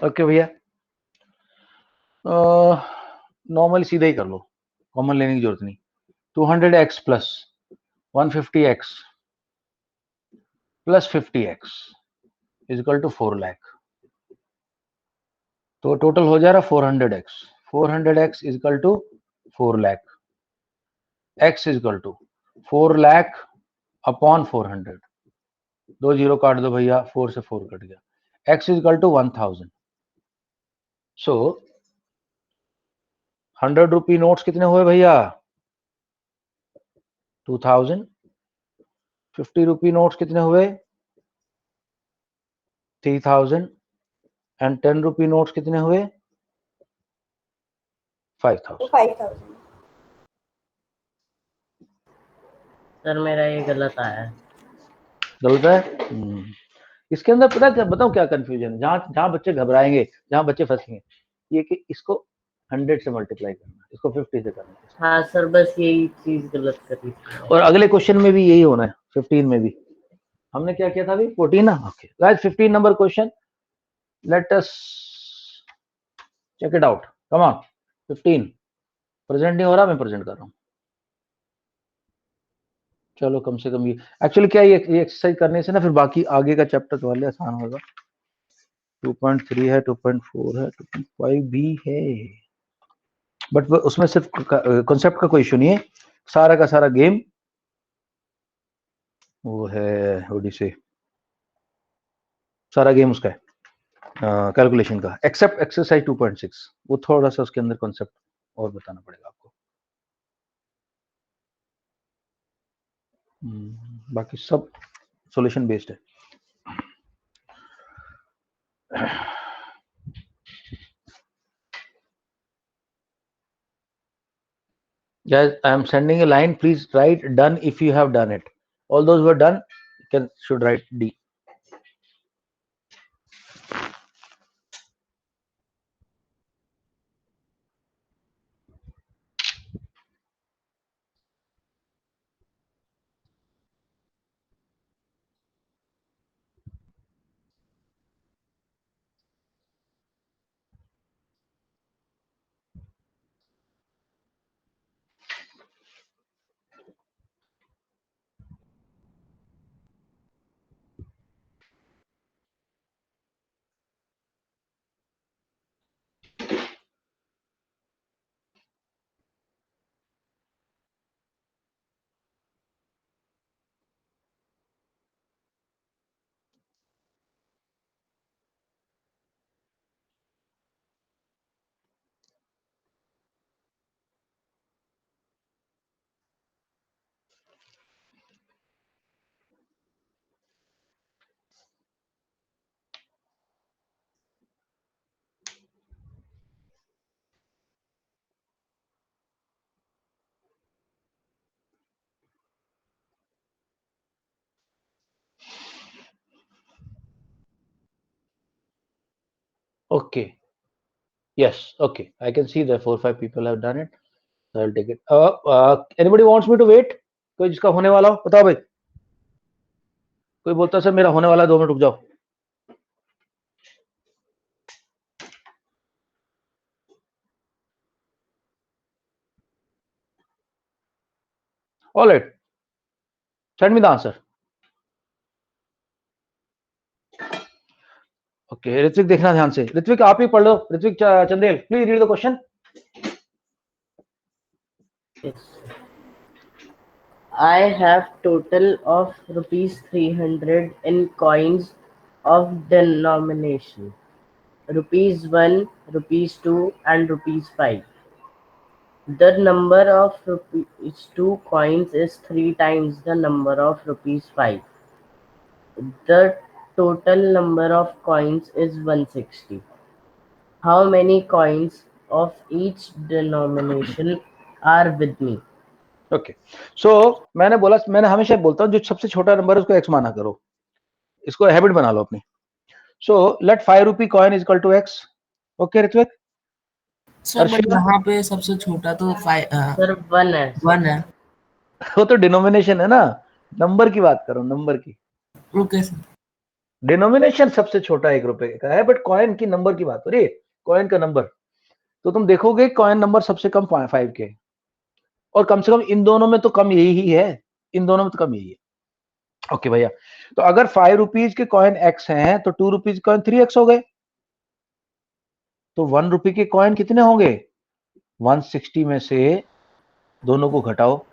ओके भैया नॉर्मली सीधा ही कर लो, कॉमन लेने की जरूरत नहीं. 200x plus 150x plus 50x is equal to 4 lakh. तो टोटल हो जा रहा 400x. 400x is equal to 4 lakh. x is equal to 4 lakh upon 400. 2 zero काट दो भैया, 4 से 4 कट गया. x is equal to 1000. So ₹100 notes कितने हुए भैया 2000. ₹50 नोट्स कितने हुए 3000 एंड ₹10 नोट्स कितने हुए 5000. 5,000. सर मेरा ये गलत आया है. गलत है. इसके अंदर पता क्या बताऊं क्या कंफ्यूजन है. जहां जहां बच्चे घबराएंगे, जहां बच्चे फंसेंगे, ये कि इसको 100 से मल्टीप्लाई करना, इसको 50 से करना. हाँ सर बस यही चीज गलत करी थी. और अगले क्वेश्चन में भी यही होना है. 15 में भी हमने क्या किया था अभी 14 ना. Okay guys 15 number question. Let us check it out. Come on 15. Present नहीं हो रहा, मैं प्रेजेंट कर रहा हूँ. चलो कम से कम ये एक्चुअली क्या ये एक्सरसाइज करने से ना फिर बाकी आगे का चैप्टर तुम्हारे लिए आसान होगा. 2.3 है, 2.4 है, 2.5 भी है, बट उसमें सिर्फ कॉन्सेप्ट का कोई इशू नहीं है. सारा का सारा गेम वो है ओडिसी. सारा गेम उसका है कैलकुलेशन का, एक्सेप्ट एक्सरसाइज 2.6. वो थोड़ा सा उसके अंदर कॉन्सेप्ट और बताना पड़ेगा आपको. बाकी सब सॉल्यूशन बेस्ड है. Guys, I am sending a line. Please write done if you have done it. All those who are done should write D. Okay. Yes. Okay. I can see that 4-5 people have done it. So I'll take it. Anybody wants me to wait? कोई जिसका होने वाला हो बताओ भाई. कोई बोलता sir मेरा होने वाला है, 2 मिनट रुक जाओ. All right. Send me the answer. Okay. Ritwik देखना ध्यान से. ऋत्विक आप ही पढ़ लो. Ritvik Chandel, please read the question. Yes. I have total of rupees 300 in coins of denomination rupees 1, rupees 2 and rupees 5. The number of rupees 2 coins is 3 times the number of rupees 5. The total number of coins is 160. How many coins of each denomination are with me? Okay. So मैंने हमेशा बोलता हूँ जो सबसे छोटा number है उसको x माना करो. इसको हैबिट बना लो अपनी. So let 5 rupee coin is equal to x. Okay Ritvik. Sir but यहाँ पे सबसे छोटा तो सर 1 है. 1 है. वो तो डिनोमिनेशन है ना, नंबर की बात करो, नंबर की. Okay sir. डिनोमिनेशन सबसे छोटा 1 रुपए का है, बट कॉइन की नंबर की बात हो रही है. कॉइन का नंबर तो तुम देखोगे कॉइन नंबर सबसे कम 5 के, और कम से कम इन दोनों में तो कम यही ही है. इन दोनों में तो कम यही है. ओके भैया. तो अगर 5 रुपीज के कॉइन x हैं तो 2 रुपीज कॉइन 3x हो गए. तो 1 रुपए के कॉइन कितने होंगे? 160 में से दोनों को घटाओ,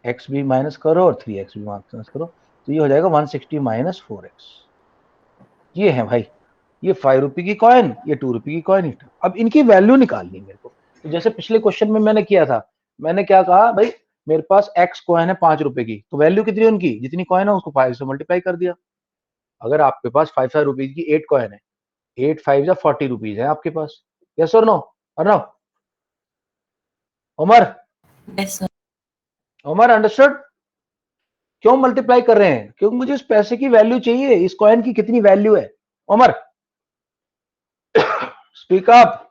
x भी माइनस करो और 3x भी माइनस करो, तो ये हो जाएगा 160 माइनस 4x. ये है भाई, ये 5 रुपए की कॉइन, ये 2 रुपए की कॉइन. अब इनकी वैल्यू निकालनी मेरे को. तो जैसे पिछले क्वेश्चन में मैंने किया था, मैंने क्या कहा भाई, मेरे पास x कॉइन है 5 रुपए की, तो वैल्यू कितनी है उनकी, जितनी कॉइन है उसको 5 से मल्टीप्लाई कर दिया. अगर आपके पास 5 रुपीज की 8 कॉइन है, 8 5 या 40 रुपीज है आपके पास. यस और no? Arnav, Umar, yes sir. Umar understood? क्यों मल्टीप्लाई कर रहे हैं? क्योंकि मुझे उस पैसे की वैल्यू चाहिए, इस कॉइन की कितनी वैल्यू है. Umar speak up.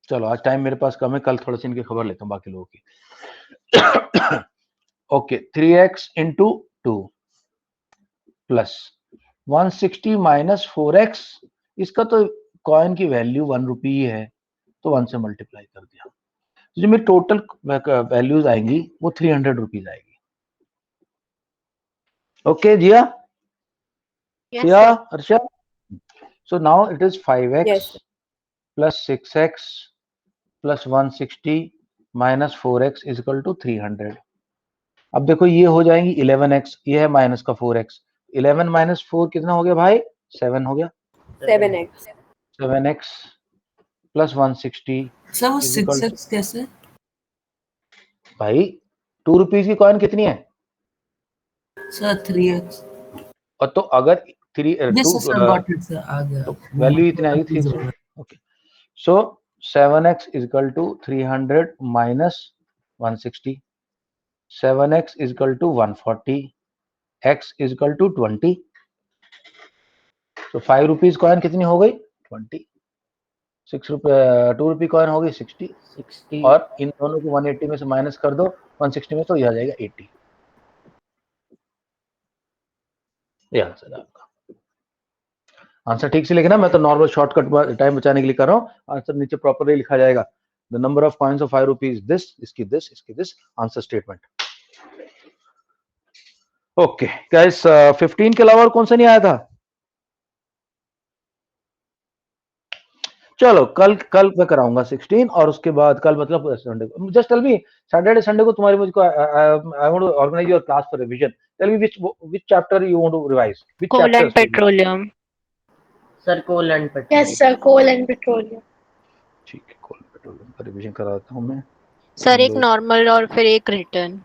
चलो आज टाइम मेरे पास कम है, कल थोड़ा सा इनकी खबर लेता हूं बाकी लोगों की. Okay. 3x into 2 plus 160 minus 4x. इसका तो कॉइन की वैल्यू 1 रुपी ही है, तो 1 से मल्टीप्लाई कर दिया. जो मेरी टोटल वैल्यूज आएंगी वो 300 रुपीज आएगी. Okay Jiya? Yes, Jiya, sir. Arsha? So now it is 5x Yes, sir. plus 6x plus 160 minus 4x is equal to 300. अब देखो ये हो जाएंगी 11x, ये है माइनस का 4x. 11 माइनस 4 कितना हो गया भाई? 7 हो गया. 7x. 7x plus 160 सर वो is equal to 6x कैसे? भाई 2 रुपीज की कॉइन कितनी है? Sir 3x. और तो अगर 3 yes sir got it sir, आ गया. तो वैल्यू इतनी आ गई 3. Okay. So 7x is equal to 300 minus 160. 7x is equal to 140. x is equal to 20. तो 5 रुपीज कॉइन कितनी हो गई? 20. 6 रुपए 2 रुपी कॉइन हो गई 60. और इन दोनों को 180 में से माइनस कर दो 160 में, तो यह आ जाएगा 80. ये आंसर आपका. आंसर ठीक से लिखना, मैं तो नॉर्मल शॉर्टकट टाइम बचाने के लिए कर रहा हूँ. आंसर नीचे प्रॉपरली लिखा जाएगा. The number of coins of 5 rupees this, इसकी दिस, इसकी this. Answer statement. Okay guys, 15 के अलावा और कौन सा नहीं आया था? चलो कल मैं कराऊंगा 16, और उसके बाद कल मतलब संडे को. Just tell me Saturday Sunday को तुम्हारी मुझको I want to organise your class for revision. Tell me which chapter you want to revise. Which Coal and petroleum. Sir coal and petrol. Yes, sir. Coal and petroleum. ठीक है, coal petroleum का revision करा देता हूं मैं. Sir एक normal और फिर एक रिटर्न.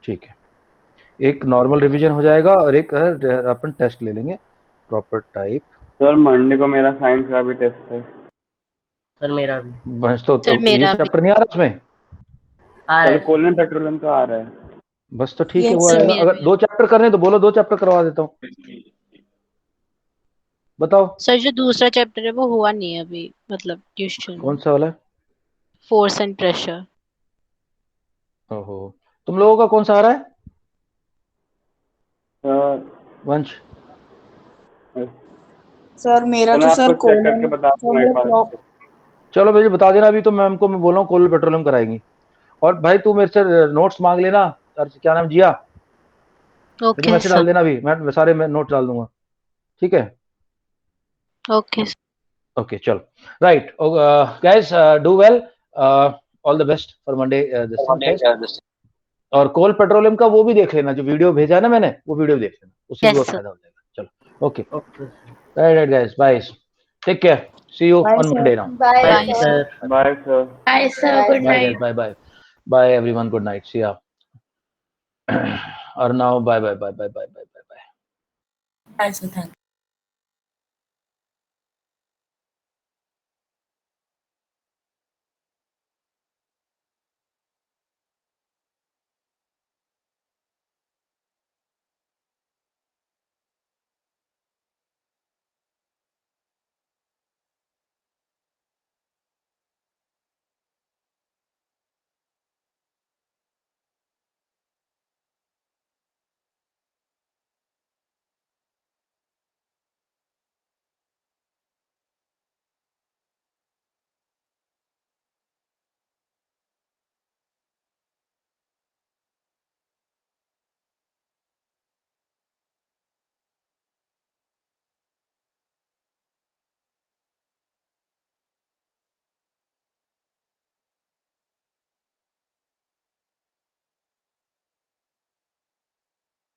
ठीक है, एक नॉर्मल रिवीजन हो जाएगा और एक अपन टेस्ट ले लेंगे प्रॉपर टाइप. सर मंडे को मेरा साइंस का भी टेस्ट है. सर मेरा भी. बस तो सर मेरा ये चैप्टर नहीं आ रहा उसमें. आ रहा सर है. कोल एंड पेट्रोलियम तो आ रहा है. बस तो ठीक है, Yes, वो sir. आएगा. अगर 2 चैप्टर करने तो बोलो, 2 चैप्टर करवा देता हूँ. बताओ सर जो दूसरा चैप्टर है वो हुआ नहीं है अभी, मतलब ट्यूशन। कौन सा वाला है? Force and pressure. ओहो, तुम लोगों का कौन सा आ रहा है वंश? सर मेरा मैं तो सर आपको चेक करके बता दूंगा एक बार। चलो मुझे बता देना, अभी तो मैम को मैं बोल रहा हूँ कोल पेट्रोलियम कराएंगी। और भाई तू मेरे से नोट्स मांग लेना, और क्या नाम जिया, मुझे ओके मैसेज सर। डाल देना, अभी मैं सारे मैं नोट डाल दूंगा, ठीक है? ओके ओके चलो, right guys, do well, all the best for Monday this test. और कोल पेट्रोलियम का वो भी देख लेना, जो वीडियो भेजा है ना मैंने, वो वीडियो देख लेना, उससे भी Yes, बहुत sir. फायदा हो जाएगा। चलो okay, Okay. Right guys, bye, take care, see you Bye, on sir. Monday now. Bye, Bye, sir. sir. Bye sir. Bye, sir. Bye, Good bye night. Guys, bye bye bye everyone, good night, see ya. और now bye bye bye bye bye bye bye bye. Bye, sir. Thank you.